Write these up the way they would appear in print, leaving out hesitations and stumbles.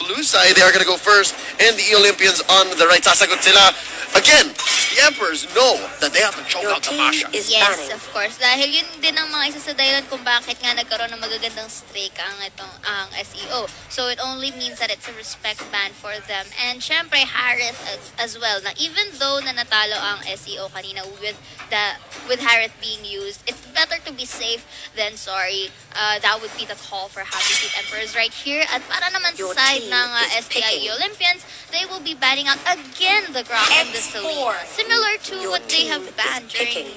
blue side, they are going to go first, and the eOlympians on the right. Sasagot sila. Again, the Emperors know that they have to choke out the Masha. Yes, of course. Dahil yun din ang mga isa sa dahilan kung bakit nga nagkaroon ng magagandang streak ang SEO. So it only means that it's a respect ban for them. And syempre, Harith as well. Na even though na natalo ang SEO kanina with Harith being used, it's better to be safe than sorry. That would be the call for Happy Feet Emperors right here. At para naman sa side ng STI Olympians, they will be banning out again the Grok and the Selena. Similar to what they have banned during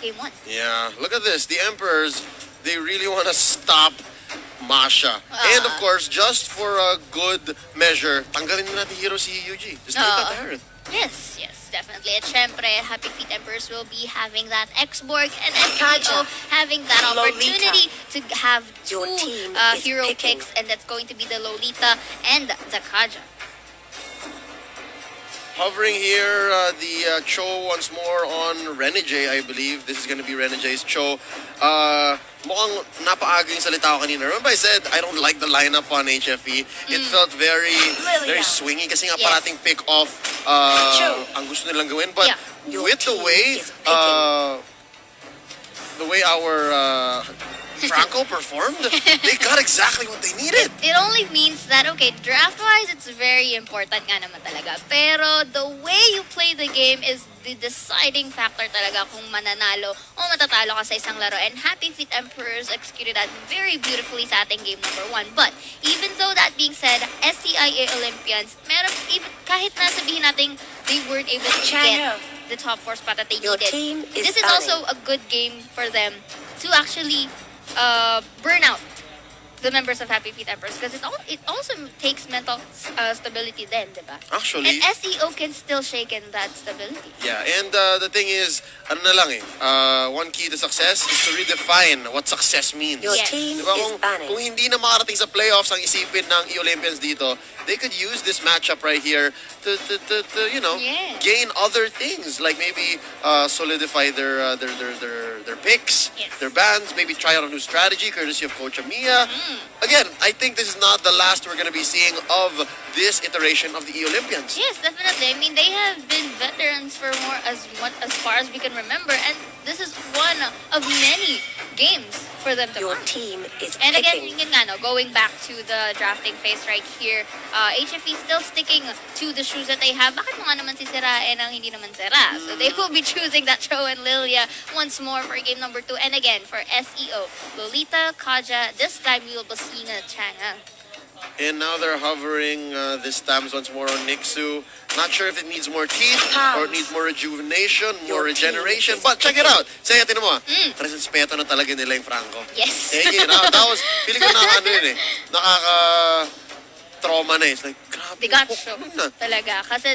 Game 1. Yeah, look at this. The Emperors, they really want to stop Masha. And of course, just for a good measure, tanggalin na natin hero si UG. Just take out Harith. Yes, definitely. At syempre, Happy Feet Emperors will be having that X-Borg and SEO having that opportunity to have two hero picks, and that's going to be the Lolita and the Kaja. Hovering here, the Cho once more on Renegade, I believe. This is going to be Renegade's Cho. Mukhang napaaga yung salita ko kanina. Remember I said I don't like the lineup on HFE? It felt very swingy kasi nga parating pick off ang gusto nilang gawin. But with the way our Franco performed, they got exactly what they needed. It only means that, okay, draft-wise, it's very important nga naman talaga. Pero the way you play the game is the deciding factor talaga kung mananalo o matatalo ka sa isang laro. And Happy Feet Emperors executed that very beautifully sa ating game number 1. But even though that being said, STI Olympians, meron, kahit na sabihin natin they weren't able to get the top 4 spot that they needed, this is also a good game for them to actually burn out the members of Happy Feet Emperors, because it also takes mental stability then, diba? Actually, and SEO can still shake in that stability. Yeah, and the thing is, ano na lang one key to success is to redefine what success means. Your team diba, is banning. Kung hindi na makarating sa playoffs ang isipin ng eOlympians dito, they could use this matchup right here to gain other things, like maybe solidify their picks, their bans, maybe try out a new strategy courtesy of Coach Amia. Again, I think this is not the last we're going to be seeing of this iteration of the eOlympians. Yes, definitely. I mean, they have been veterans for as far as we can remember, and this is one of many games for them to Your win. team is And again, picking. yun nga, no, going back to the drafting phase right here, HFE still sticking to the shoes that they have. Bakit mo nga naman sisirain ang hindi naman sira? So they will be choosing that Cho and Lilia once more for game number 2. And again, for SEO, Lolita, Kaja, this time we will be seeing a Chang'e. And now they're hovering this time once more on Nixu. Not sure if it needs more teeth or it needs more rejuvenation, more regeneration. But check it out. Say, tinan mo respeto na talaga nila yung Franco. Yes. That was, feeling ko nakaka-trauma na. It's like, grabe. They got show talaga. Kasi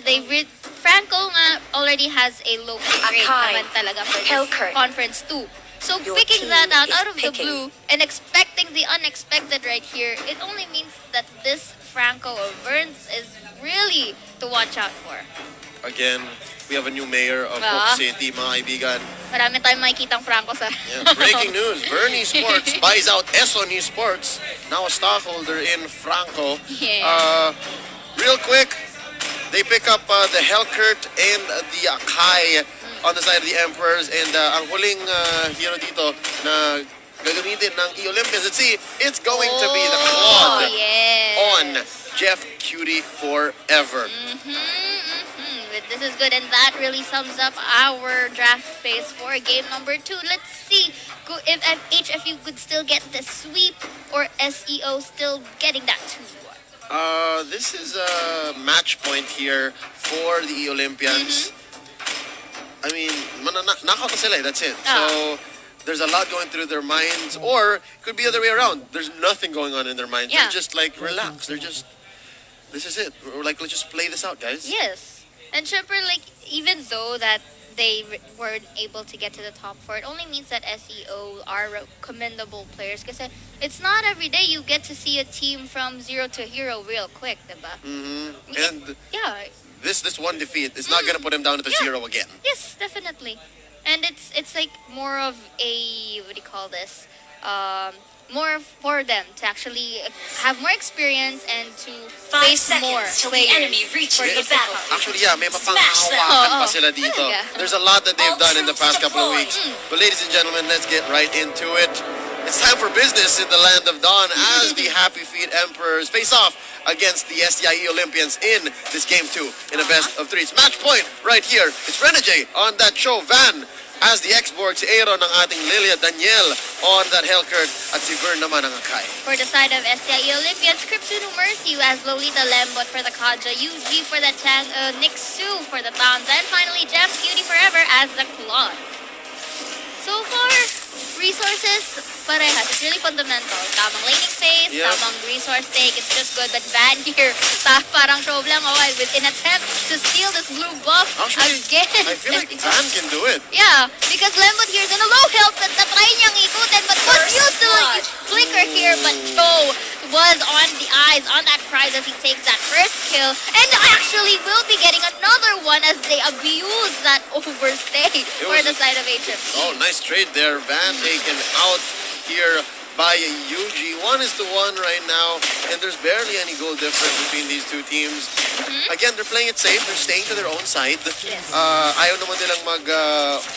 Franco nga already has a low pick rate naman talaga for this Conference 2. So picking that out of the blue and expecting the unexpected right here, it only means that this Franco of Burns is really to watch out for. Again, we have a new mayor of Hope City, mga kaibigan. Marami tayong makikitang Franco sa... Breaking news, Bernie Sports buys out Esoni Sports, now a stockholder in Franco. Real quick, they pick up the Helkert and the Akai on the side of the Emperors, and ang huling hero dito na gagamitin ng eOlympians. Let's see, it's going to be the Claude on Jeff Cutie forever. This is good, and that really sums up our draft phase for game number 2. Let's see if HFU could still get the sweep or SEO still getting that 2. This is a match point here for the eOlympians. I mean, knockout na sila, that's it. So, there's a lot going through their minds, or it could be the other way around. There's nothing going on in their minds. They're just like relaxed. They're just, this is it. We're like, let's just play this out, guys. Yes. And syempre, like, even though that they weren't able to get to the top 4, it only means that SEO are commendable players. Because it's not every day you get to see a team from 0 to hero real quick, diba? And this one defeat is not going to put him down to 0 again. Yes, definitely. And it's like more of a, what do you call this? More for them to actually have more experience and to waste more till the players enemy reaches for the this battle. Actually, yeah, may Smash them. mapanghawakan pa Oo. sila dito. Talaga. There's a lot that they've All done in the troops past couple of deployed. weeks. But ladies and gentlemen, let's get right into it. It's time for business in the land of Dawn as the Happy Feet Emperors face off against the STI Olympians in this game 2 in a best of 3. It's match point right here. It's Renegade on that show. Van as the X-Borg, si Aaron ng ating Lilia, Daniel on that Hellcurt, at si Vern naman ang Akai. For the side of STI Olympians, Kripsunu Mercy as Lolita Lembot for the Kaja, UG for the Chang, Nick Su for the Toms, and finally Jeff Cutie Forever as the Claude. So far, resources, parehas. It's really fundamental. Tamang laning phase, Yep. tamang resource take, it's just good. But Van here, parang show lang with an attempt to steal this blue buff Actually, again. I feel like Van can do it. Yeah, because Lembot here is in a low health at na-try niyang ikutin but was First used to blood. flicker here but Cho was on the eyes on that prize as he takes that first kill and actually will be getting another one as they abuse that overstay for was the a- side of HFC. Oh, nice trade there. Van taken out here by Yuji. 1-1 right now, and there's barely any goal difference between these two teams. Again, they're playing it safe. They're staying to their own side. Yes. Ayaw naman nilang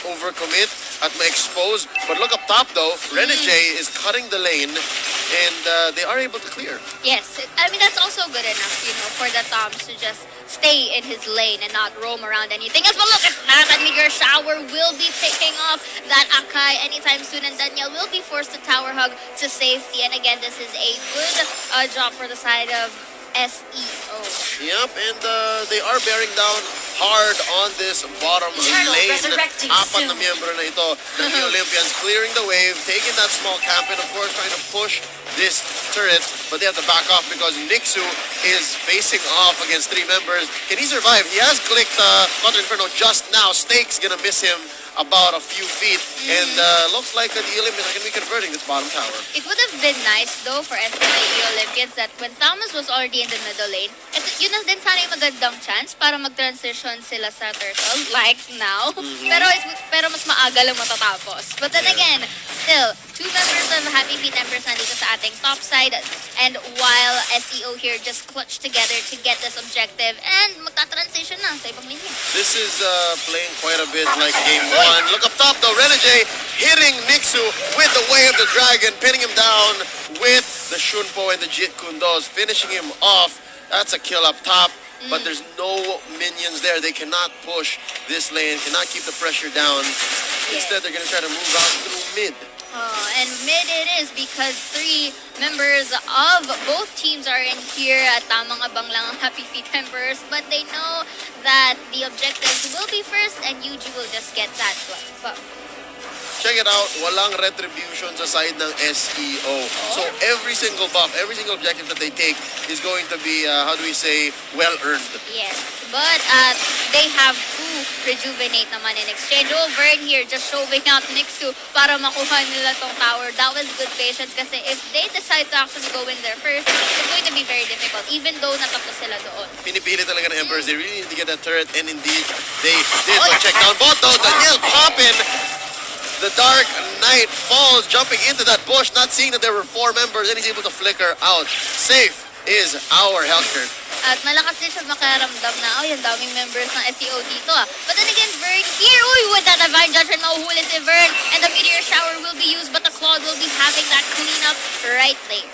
overcommit at ma-expose. But look up top though, Renegade is cutting the lane, and they are able to clear. Yes, I mean that's also good enough, for the Toms to just stay in his lane and not roam around anything else. But look at that, and Meteor Shower will be picking off that Akai anytime soon, and Daniel will be forced to tower hug to safety. And again, this is a good job for the side of SEO. Yep, and they are bearing down hard on this bottom Eternal lane. resurrecting Apat na soon. miyembro na ito ng Olympians clearing the wave, taking that small camp, and of course trying to push this turret, but they have to back off because Nixu is facing off against 3 members. Can he survive? He has clicked Contra Inferno just now. Snake's gonna miss him about a few feet, and looks like the Olympians are gonna be converting this bottom tower. It would have been nice though for STI Olympians that when Thomas was already in the middle lane, yun na din sana yung magandang chance para mag-transition sila sa turtle like now. Pero mas maaga lang matatapos. But then again, still, 2 members of Happy Feet Emperors nandito sa ating top side, and while SEO here just clutched together to get this objective and magta-transition na sa ibang linya. This is playing quite a bit like game 1. Look up top though, Renegade hitting Nixu with the Way of the Dragon, pinning him down with the Shunpo and the Jit Kundos, finishing him off. That's a kill up top, but there's no minions there. They cannot push this lane, cannot keep the pressure down. Instead, they're going to try to move out through mid. And mid it is because 3 members of both teams are in here at tamang abang lang ang Happy Feet Emperors, but they know that the objectives will be first and Yuji will just get that buff. Check it out, walang retribution sa side ng SEO. So every single buff, every single objective that they take is going to be, well-earned. Yes, but they have to rejuvenate naman in exchange. Vern here just showing out Nixu para makuha nila tong tower. That was good patience kasi if they decide to actually go in there first, it's going to be very difficult even though natatlo sila doon. Pinipili talaga ng Emperors. They really need to get that turret, and indeed, they did. But check down bot though, Daniel popping. The Dark Knight falls, jumping into that bush, not seeing that there were 4 members, and he's able to flicker out. Safe is our Hellcurt. At malakas din siya makaramdam na, ang daming members ng SEO dito But then again, Vern here, with that Divine Judgment, mahuhuli si Vern, and the Meteor Shower will be used, but the Claude will be having that cleanup right there.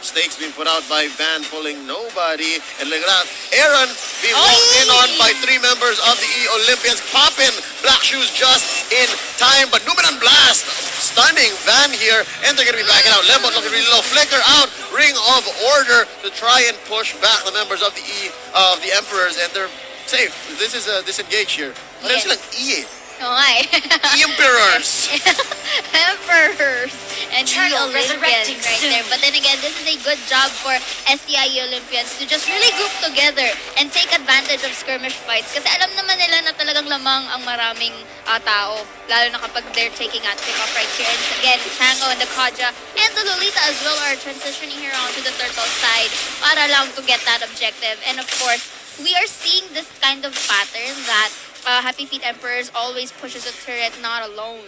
Stakes being put out by Van, pulling nobody. And look at that, Aaron being walked in on by 3 members of the Olympians. Poppin, Black Shoes just in time, but Numenon Blast stunning Van here, and they're going to be backing out. Lembot looking really low, flicker out, Ring of Order to try and push back the members of the Emperors, and they're safe. This is a disengage here. Parang Yes. silang E. Oo nga Emperors. Emperors and Eternal the Olympians resurrecting right soon. there. But then again, this is a good job for STI Olympians to just really group together and take advantage of skirmish fights. Kasi alam naman nila na talagang lamang ang maraming tao, lalo na kapag they're taking a pick-off right here. And again, Chango and the Kaja and the Lolita as well are transitioning here onto the turtle side para lang to get that objective. And of course, we are seeing this kind of pattern that Happy Feet Emperors always pushes a turret not alone.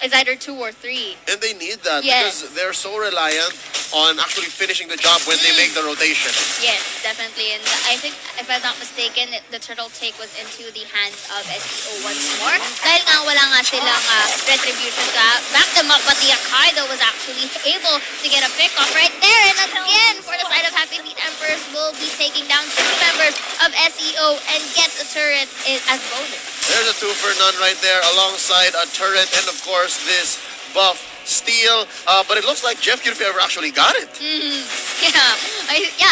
It's either 2 or 3. And they need that Yes. because they're so reliant on actually finishing the job when they make the rotation. Yes, definitely. And I think, if I'm not mistaken, the turtle take was into the hands of SEO once more. Dahil nga wala nga silang retribution to back them up, but the Akaido was actually able to get a pick-off right there. And again, for the side of Happy Feet Emperors, will be taking down 2 members of SEO and gets a turret as bonus. There's a 2 for none right there alongside a turret and of course this buff steal. But it looks like Jeff Kirfever actually got it.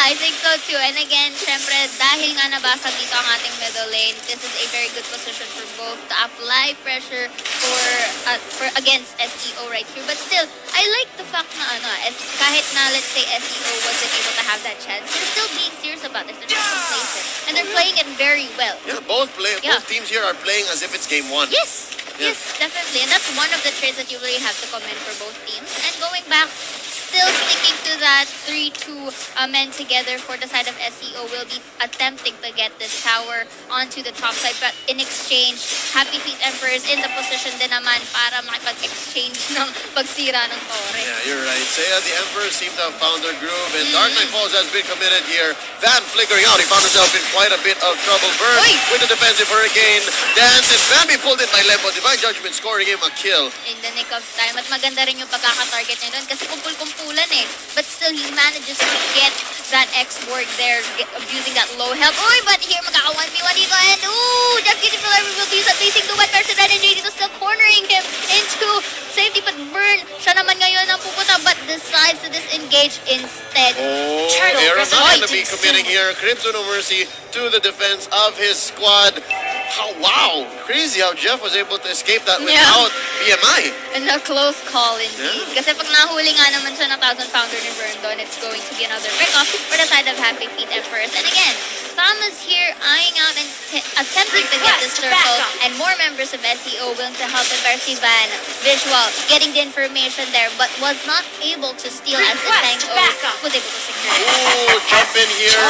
I think so too. And again, syempre, dahil nga nabasag dito ang ating middle lane, this is a very good position for both to apply pressure for against SEO right here. But still, I like the fact na kahit na let's say SEO wasn't able to have that chance, they're still being serious about this. They're not complacent. And they're playing it very well. Yeah, both teams here are playing as if it's game 1. Yes, definitely. And that's one of the traits that you really have to commend for both teams. And going back, still sticking to that 3-2 men together for the side of SEO will be attempting to get this tower onto the top side. But in exchange, Happy Feet Emperors in the position din naman para makipag-exchange ng pagsira ng torre. Yeah, you're right. Saya, the Emperors seem to have found their groove and Dark Knight Falls has been committed here. Van flickering out. He found himself in quite a bit of trouble. Vern with the defensive hurricane. Dances. Van be pulled in by Lembo. Divine Judgment scoring him a kill. In the nick of time. At maganda rin yung pagkaka-target niya doon kasi kumpul-kumpulan eh. But still, he manages to get that X-Borg there, abusing that low health. Uy, but here, magkaka-1v1 dito. And Jeff Kitty-Filler will use a basic to 1 versus Red and J dito, still cornering him into safety. But Vern, siya naman ngayon ang pupunta, but decides to disengage instead. Aaron not going to be committing here. Crimson No Mercy to the defense of his squad. Wow, crazy how Jeff was able to escape that without BMI. And a close call indeed. Kasi pag nahuli nga naman siya ng 1,000-pounder ni Vern doon, it's going to be another pick-off for the side of Happy Feet Emperors. And again, Thomas here eyeing out and attempting to get this circle, and more members of SEO willing to help him. Percy Van, visual, getting the information there, but was not able to steal as the tank was able to secure it. Jump in here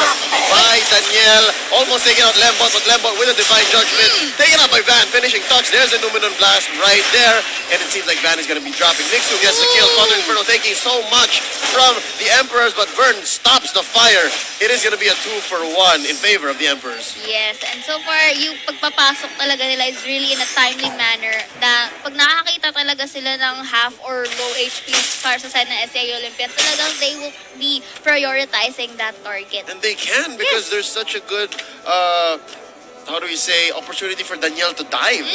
by Daniel. Almost taking out Lembot, but Lembot with a Divine Judgment. Taken out by Van, finishing touch. There's a Numenon Blast right there. And it seems like Van is going to be dropping. Nixu gets the kill. Thunder Inferno taking so much from the Emperors, but Vern stops the fire. It is going to be a 2-for-1 in favor of the Emperors. Yes, and so far, yung pagpapasok talaga nila is really in a timely manner na pag nakakita talaga sila ng half or low HP para sa side ng eOlympians, talagang they will be prioritizing that target. And they can because there's such a good how do we say, opportunity for Daniel to dive.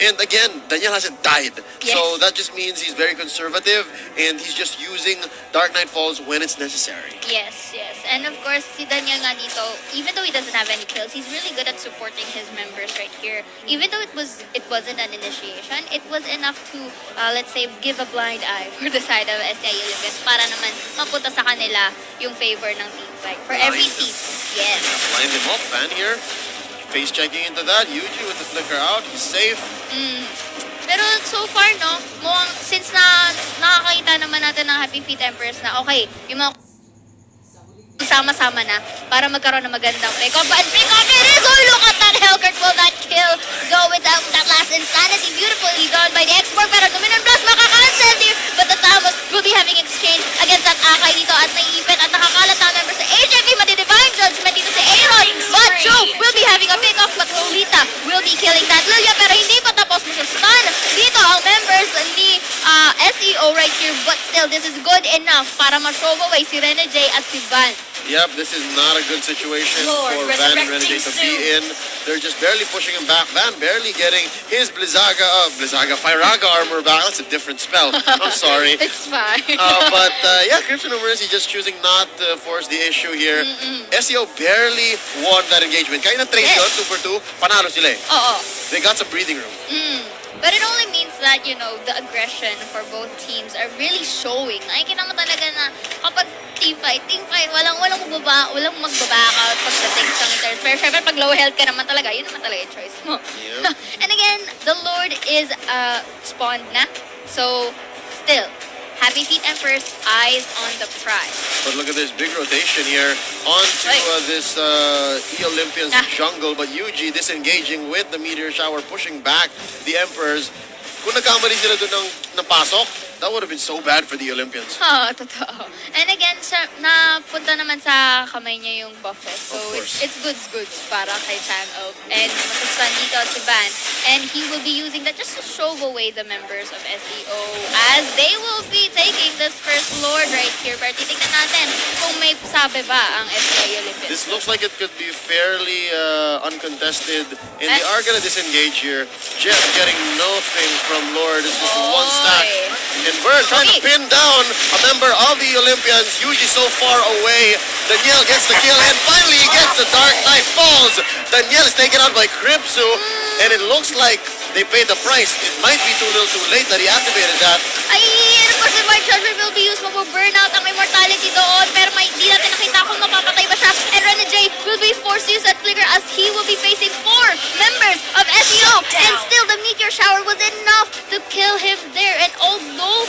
And again, Daniel hasn't died. Yes. So that just means he's very conservative and he's just using Dark Knight Falls when it's necessary. Yes. And of course, si Daniel nga dito, even though he doesn't have any kills, he's really good at supporting his members right here. Even though it wasn't an initiation, it was enough to, let's say, give a blind eye for the side of eOlympians para naman mapunta sa kanila yung favor ng team fight. For every team. Yes. Blind him up, Van here. Face checking into that. Yuji with the flicker out. He's safe. Pero so far, no, mukhang since nakakita naman natin ng Happy Feet Emperors na okay, yung mga sama-sama na para magkaroon ng magandang pick-off. But pick-off it is! Oh, look at that Hellcurt. Will that kill go without that last insanity? Beautifully done by the X-Borg. Pero Dominant Blast makakancel here. But the Tamos will be having exchange against that Akai dito at naiipit at nakakalat na member sa HFP. Mati-Divine Judgment dito si Aaron. But Joe will be having a pick-off. But Lolita will be killing that Lilia. Pero hindi pa tapos mo sa stun. Dito ang members ni SEO right here. But still, this is good enough para ma-show away si Rene J at si Van. Yep, this is not a good situation for Van and Renegade to be in. They're just barely pushing him back. Van barely getting his Firaga armor back. That's a different spell. I'm sorry. It's fine. But Crimson No Mercy just choosing not to force the issue here. SEO barely won that engagement. Kahit na trade yun, 2-for-2, panalo sila eh. They got some breathing room. But it only means that, you know, the aggression for both teams are really showing. Nakikita mo talaga na kapag team fight, walang magbabaka pagdating sa meters. Pero syempre, pag low health ka naman talaga, yun naman talaga yung choice mo. And again, the Lord is spawned na. So, still, Happy Feet Emperors, eyes on the prize. But look at this big rotation here onto this eOlympians jungle. But Yuji disengaging with the Meteor Shower, pushing back the Emperors. kung nagkamali sila doon ng pasok, that would have been so bad for the Olympians. Oo, totoo. And again, napunta naman sa kamay niya yung buffet. So, it's goods para kay Sam Oak. And masustand dito si Van. And he will be using that just to show away the members of SEO as they will be taking this first Lord right here. Pero titignan natin kung may sabi ba ang STI Olympians. This looks like it could be fairly uncontested. And they are going to disengage here. Jeff getting nothing from Lord. It's just one stack. And Vern trying to pin down a member of the Olympians. Yuji so far away. Danielle gets the kill. And finally he gets the Dark Knight falls. Danielle is taken out by Kripsu. And it looks like they paid the price. It might be too little too late that he activated that. Ay, of course, the White Judgment will be used. Mababurnout ang immortality doon. Pero di natin nakita kung mapapatay ba siya. And Rene J will be forced to use that flicker as he will be facing 4 members of SEO. And still, the meteor shower was enough to kill him there. And although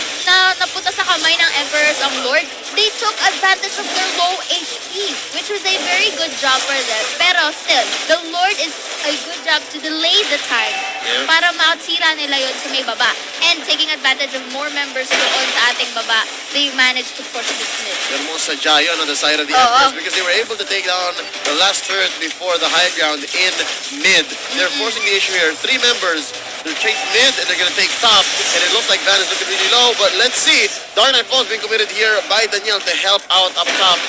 napunta sa kamay ng Emperors ang Lord, they took advantage of their low HP, which was a very good job for them. Pero still, the Lord is a good job to delay the time para matsira nila yun sa may baba. And taking advantage of more members doon sa ating baba, they managed to push this mid. They're most Sajayon on the side of the Emperors because they were able to take down the last turret before the high ground in mid. They're forcing the issue here. 3 members. They're chasing mid and they're going to take top. And it looks like Van is looking really low. But let's see. Dark Knight Falls being committed here by Danielle to help out up top.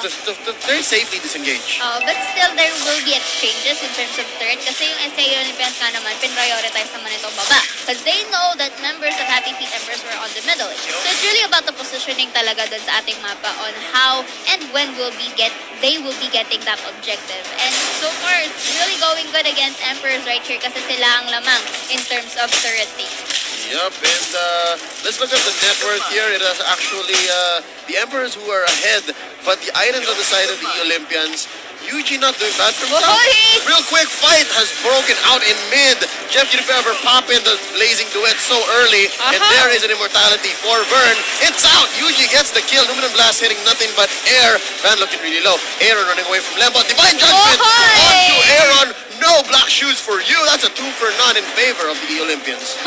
To very safely disengage. But still, there will be exchanges in terms of turret. Kasi yung STI Olympians nga naman, pin-prioritize naman itong baba. Because they know that members of Happy Feet Emperors were on the middle. So it's really about the positioning talaga dun sa ating mapa on how and when they will be getting that objective. And so far, it's really going good against Emperors right here kasi sila ang lamang in terms of turret team. Yep, and let's look at the net worth here. It is actually the Emperors who are ahead, but the items on the side of the Olympians, Yuji not doing bad for himself. Real quick fight has broken out in mid. Jeff Juniper popping the blazing duet so early, and there is an immortality for Vern. It's out. Yuji gets the kill. Luminous Blast hitting nothing but air. Van looking really low. Aaron running away from Lembo. Divine Judgment onto Aaron. No black shoes for you. That's a 2 for none in favor of the Olympians.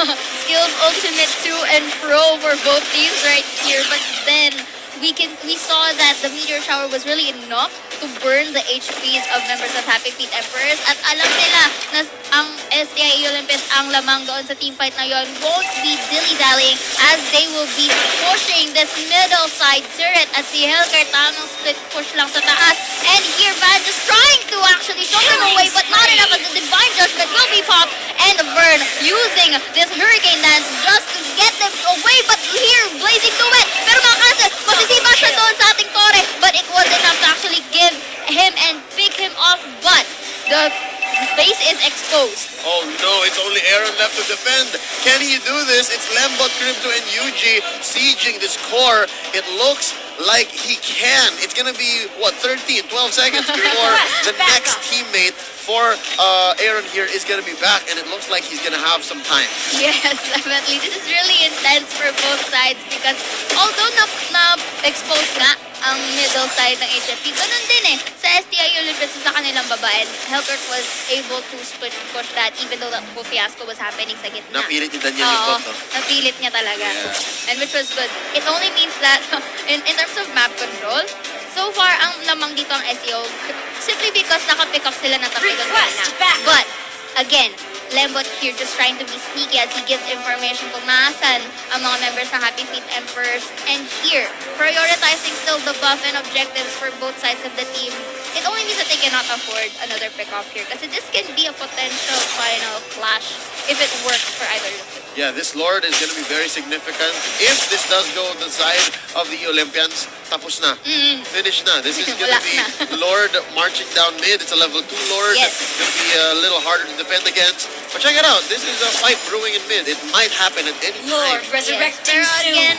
Skills ultimate to and fro for both teams right here, but then we saw that the meteor shower was really enough to burn the HPs of members of Happy Feet Emperors. At alam nila na ang STI Olympians ang lamang doon sa team fight na yon won't be dilly-dallying as they will be pushing this middle side turret at si Helker tamang split push lang sa taas. And here Van just trying to actually show them away but not enough as the Divine Judgment will be popped. And Vern using this Hurricane Dance just to get them away. But here, blazing duet. Pero mga kansel, masisiba siya doon sa ating Tore. But it was enough to actually give him and pick him off. But the base is exposed. Oh no, it's only Aaron left to defend. Can he do this? It's Lembot, Crypto, and Yuji sieging this core. It looks like he can. It's gonna be, what, 13, 12 seconds before the next teammate for Aaron here is gonna be back, and it looks like he's gonna have some time. Yes, definitely. This is really intense for both sides because although na-expose nga ang middle side ng HFP, ganun din sa STI Olympians sa kanilang baba, and Helkert was able to split push that even though the whole fiasco was happening sa gitna. Napilit ni Daniel yung bot, no? Napilit niya talaga. And which was good. It only means that in terms of map control, so far ang lamang dito ang SEO simply because naka-pick up sila ng tatlo doon na. But again, Lembot here just trying to be sneaky as he gives information kung naasan ang mga members ng Happy Feet Emperors. And here, prioritizing still the buff and objectives for both sides of the team. It only means that they cannot afford another pick-off here kasi this can be a potential final clash if it works for either of them. Yeah, this Lord is going to be very significant. If this does go on the side of the Olympians, tapos na. Finish na. This is going to be Lord marching down mid. It's a level 2 Lord. Yes. It's going to be a little harder to defend against. But check it out. This is a fight brewing in mid. It might happen at any Lord time. resurrecting Pero soon. again,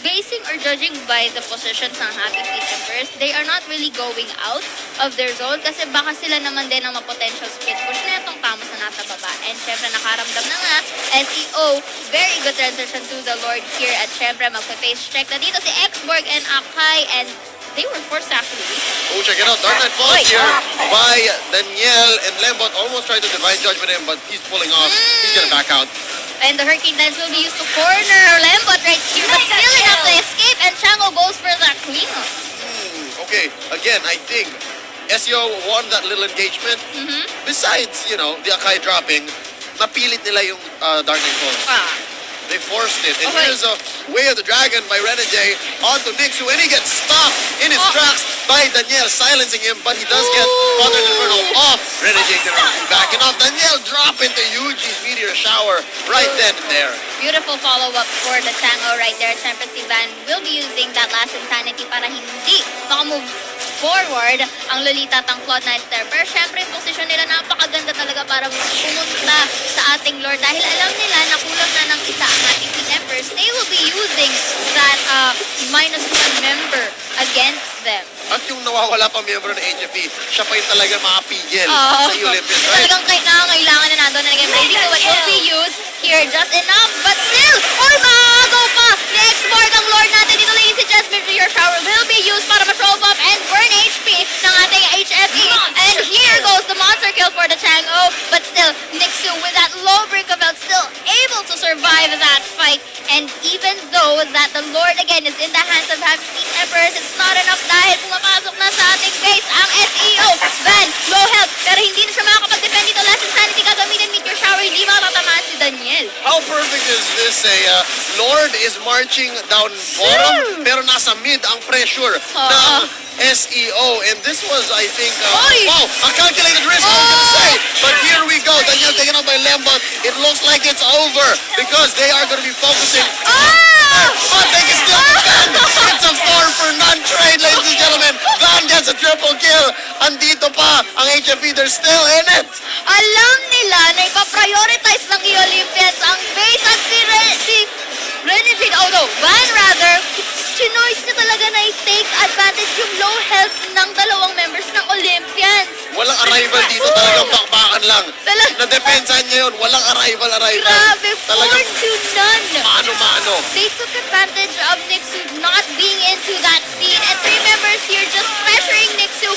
basing or judging by the positions ng Happy Feet Emperors, they are not really going out of their zone kasi baka sila naman din ang potential split push na itong Camus na nasa baba. And syempre nakaramdam na nga, SEO, very good transition to the Lord here at syempre magpa-face check na dito si Xborg and Akai, and they were forced to actually leave. Oh, check it out. Dark Knight Falls here by Danielle, and Lembot almost tried to Divine Judgment him, but he's pulling off. He's going to back out. And the Hurricane Dance will be used to corner Lembot right here, but still enough to escape, and Chango goes for the cleanup. Okay, again, I think SEO won that little engagement. Besides, you know, the Akai dropping, napilit nila yung Darning Falls. They forced it. And here's a Way of the Dragon by Renegade onto Nixu, and he gets stopped in his tracks by Daniel, silencing him, but he does get Father Inferno off. Renegade backing off. Daniel drop into Yuji's Meteor Shower right then and there. Beautiful follow-up for the Chango right there. Siyempre si Van will be using that last Insanity para hindi makamove forward ang Lolita at ang Cloud9 there. Pero syempre yung posisyon nila napakaganda talaga para pumunta sa ating Lord dahil alam nila na kulang na ng isa ang ating Team Empress. They will be using that -1 member against them. At yung nawawala pa miyembro ng HFE, siya pa yung talaga makapigil sa eOlympians, right? Talagang kailangan na nandun na naging ready to what will be used here just enough. But still, maagaw pa! Ni-export ang Lord natin dito lang si Jasmine. Your shower will be used para ma-probe up and burn HP ng ating HFE. And here goes the monster kill for the Chango. But still, Nixu with that low break of health still able to survive that fight. And even though that the Lord again is in the hands of Happy Emperors, it's not enough dahil pumapasok na sa ating base ang SEO. Van, low health, pero hindi na siya makakapag-defend dito. Last Insanity gagamitin, Meteor Shower, hindi makatatamaan si Daniel. How perfect is this? Lord is marching down bottom, pero nasa mid ang pressure ng SEO. And this was, I think, wow, a calculated risk, I was gonna say. But here we go. Daniel taken out by Lembot. It looks like it's over because they are gonna be focusing. But they can still defend. It's a 4-for-none trade, ladies and gentlemen. Van gets a triple kill. Andito pa ang HFE. They're still in it. Alam nila na ipaprioritize ng eOlympians ang base at si Renegade, Van rather, chinoice niya talaga na i-take advantage yung low health ng dalawang members ng Olympians. Walang arrival dito, talagang bakbakan lang. Na-depensahan niya yun, walang arrival. Grabe, 4-0. Mano-mano. They took advantage of Nixu not being into that scene, and 3 members here just pressuring Nixu.